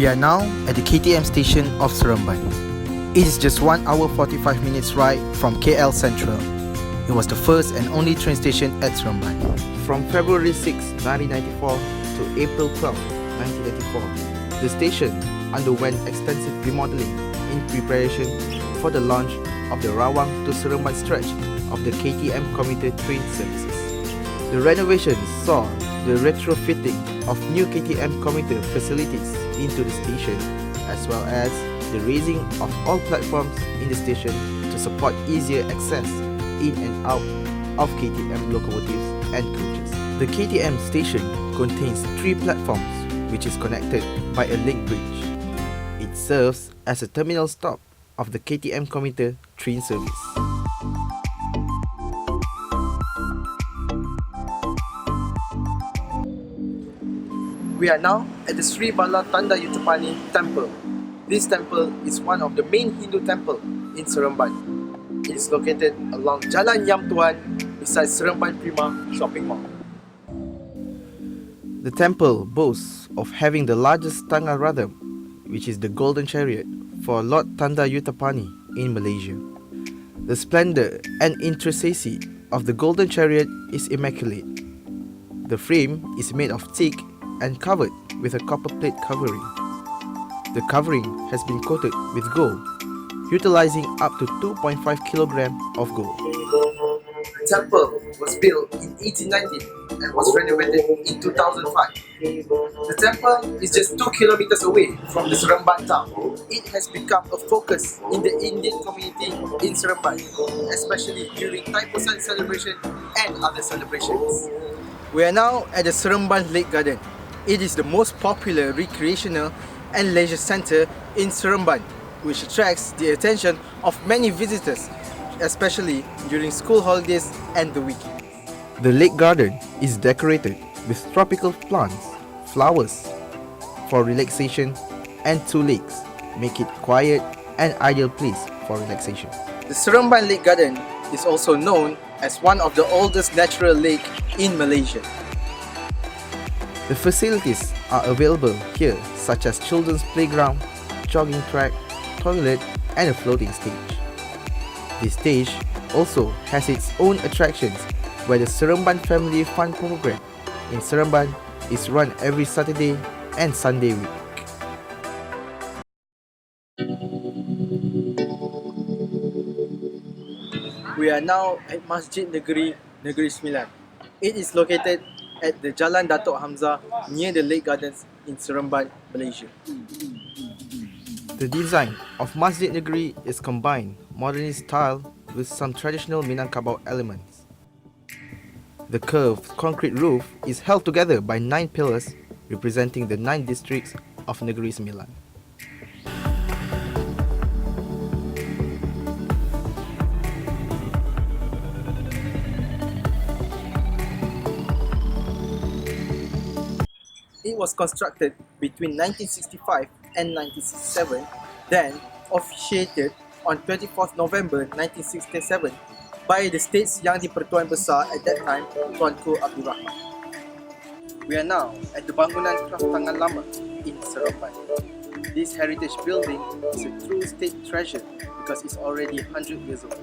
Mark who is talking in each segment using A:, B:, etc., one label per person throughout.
A: We are now at the KTM station of Seremban. It is just 1 hour 45 minutes ride from KL Central. It was the first and only train station at Seremban. From February 6, 1994 to April 12, 1994, the station underwent extensive remodeling in preparation for the launch of the Rawang to Seremban stretch of the KTM commuter train services. The renovations saw the retrofitting of new KTM commuter facilities into the station, as well as the raising of all platforms in the station to support easier access in and out of KTM locomotives and coaches. The KTM station contains 3 platforms which is connected by a link bridge. It serves as a terminal stop of the KTM commuter train service. We are now at the Sri Bala Tanda Yutapani Temple. This temple is one of the main Hindu temples in Seremban. It is located along Jalan Yam Tuan beside Seremban Prima Shopping Mall. The temple boasts of having the largest Tanga Ratham, which is the golden chariot for Lord Tanda Yutapani in Malaysia. The splendor and intricacy of the golden chariot is immaculate. The frame is made of teak and covered with a copper plate covering. The covering has been coated with gold, utilizing up to 2.5 kg of gold. The temple was built in 1890 and was renovated in 2005. The temple is just 2 kilometers away from the Seremban town. It has become a focus in the Indian community in Seremban, especially during Thaipusat celebration and other celebrations. We are now at the Seremban Lake Garden. It is the most popular recreational and leisure center in Seremban, which attracts the attention of many visitors, especially during school holidays and the weekend. The lake garden is decorated with tropical plants, flowers for relaxation, and 2 lakes make it quiet and ideal place for relaxation. The Seremban Lake Garden is also known as one of the oldest natural lake in Malaysia. The facilities are available here, such as children's playground, jogging track, toilet, and a floating stage. This stage also has its own attractions, where the Seremban Family Fun Program in Seremban is run every Saturday and Sunday week. We are now at Masjid Negeri Sembilan. It is located at the Jalan Datuk Hamzah near the Lake Gardens in Seremban, Malaysia. The design of Masjid Negeri is combined modernist style with some traditional Minangkabau elements. The curved concrete roof is held together by 9 pillars representing the 9 districts of Negeri Sembilan. It was constructed between 1965 and 1967, then officiated on 24th November 1967 by the States Yang di-Pertuan Besar at that time, Tuanku Abdul Rahman. We are now at the Bangunan Kraftangan Lama in Seremban. This heritage building is a true state treasure because it's already 100 years old.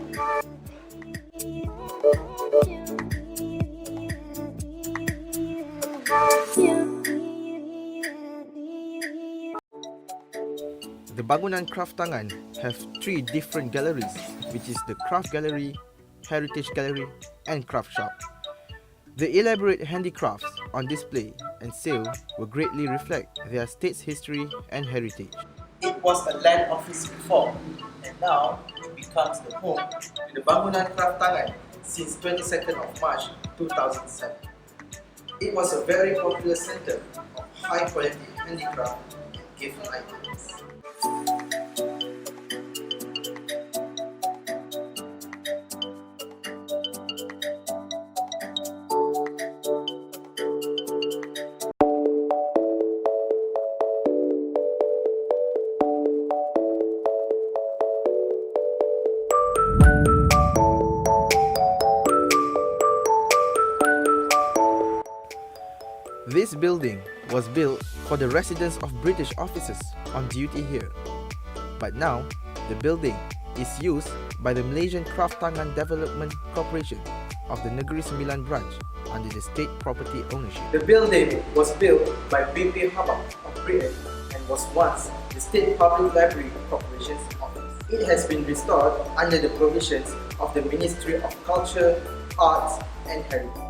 A: The Bangunan Kraftangan have 3 different galleries, which is the Craft Gallery, Heritage Gallery, and Craft Shop. The elaborate handicrafts on display and sale will greatly reflect their state's history and heritage. It was a land office before, and now it becomes the home to the Bangunan Kraftangan since 22nd of March 2007. It was a very popular center of high quality handicraft and gift items. This building was built for the residence of British officers on duty here. But now, the building is used by the Malaysian Kraft Tangan Development Corporation of the Negeri Sembilan branch under the state property ownership.
B: The building was built by BP Habak of Britain and was once the State Public Library Corporation's office. It has been restored under the provisions of the Ministry of Culture, Arts and Heritage.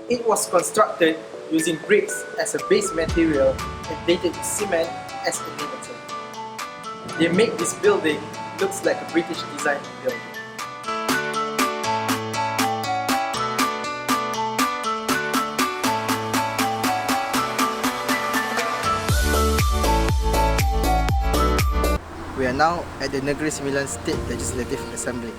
B: It was constructed using bricks as a base material and plated with cement as a limited. They make this building looks like a British design building.
A: We are now at the Negeri Sembilan State Legislative Assembly.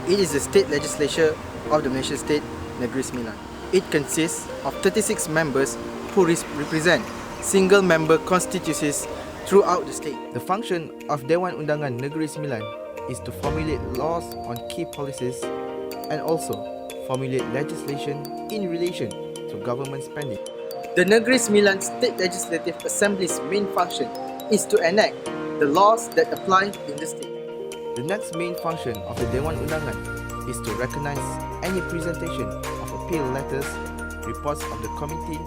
A: It is the state legislature of the Malaysian state Negeri Sembilan. It consists of 36 members who represent single-member constituencies throughout the state. The function of Dewan Undangan Negeri Sembilan is to formulate laws on key policies and also formulate legislation in relation to government spending.
B: The Negeri Sembilan State Legislative Assembly's main function is to enact the laws that apply in the state.
A: The next main function of the Dewan Undangan is to recognise any presentation of appeal letters, reports of the committee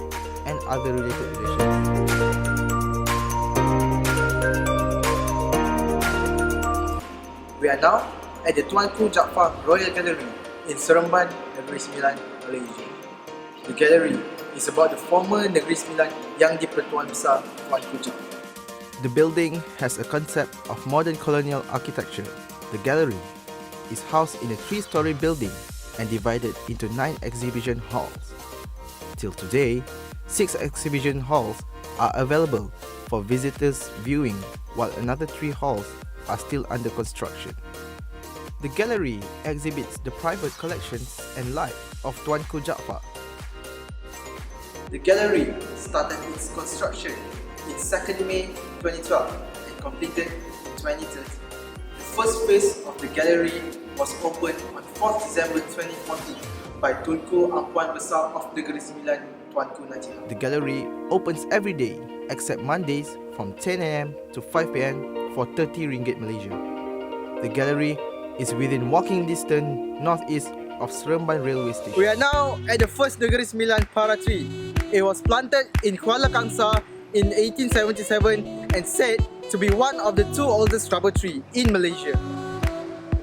A: and other related relations.
B: We are now at the Tuanku Jaafar Royal Gallery in Seremban, Negeri Sembilan, Malaysia. The gallery is about the former Negeri Sembilan Yang di-Pertuan Besar Tuanku Jaafar.
A: The building has a concept of modern colonial architecture. The gallery is housed in a 3-story building and divided into 9 exhibition halls. Till today, 6 exhibition halls are available for visitors viewing, while another 3 halls are still under construction. The gallery exhibits the private collections and life of Tuanku Jaafar.
B: The gallery started its construction in 2nd May 2012 and completed in 2013. The first phase of the gallery was opened on 4th December 2014 by Tunku Ampuan Besar of Negeri Sembilan, Tuanku Najib.
A: The gallery opens every day except Mondays from 10 am to 5 pm for 30 ringgit Malaysia. The gallery is within walking distance northeast of Seremban railway station.
B: We are now at the first Negeri Sembilan Para tree. It was planted in Kuala Kangsar in 1877 and said to be one of the 2 oldest rubber trees in Malaysia.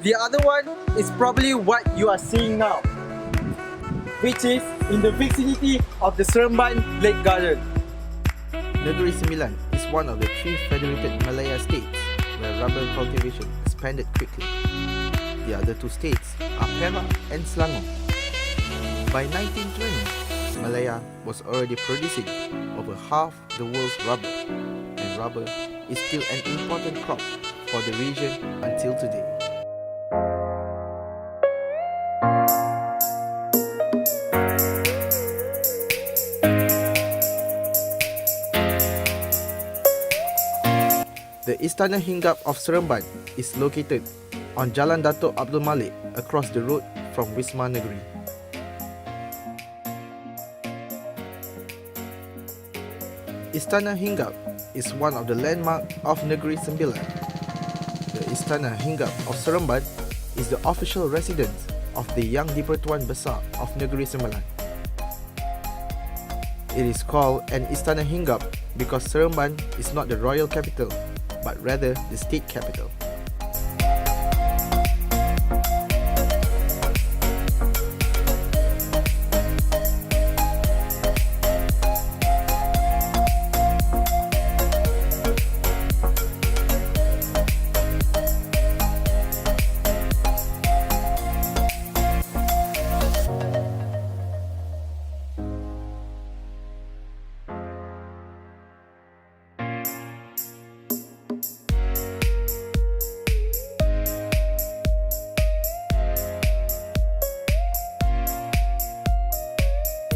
B: The other one is probably what you are seeing now, which is in the vicinity of the Seremban Lake Garden.
A: Negeri Sembilan is one of the 3 federated Malaya states where rubber cultivation expanded quickly. The other 2 states are Perak and Selangor. By 1920, Malaya was already producing over half the world's rubber, and rubber is still an important crop for the region until today. The Istana Hinggap of Seremban is located on Jalan Dato' Abdul Malik across the road from Wisma Negeri. Istana Hinggap is one of the landmarks of Negeri Sembilan. The Istana Hinggap of Seremban is the official residence of the Yang di-Pertuan Besar of Negeri Sembilan. It is called an Istana Hinggap because Seremban is not the royal capital, but rather the state capital.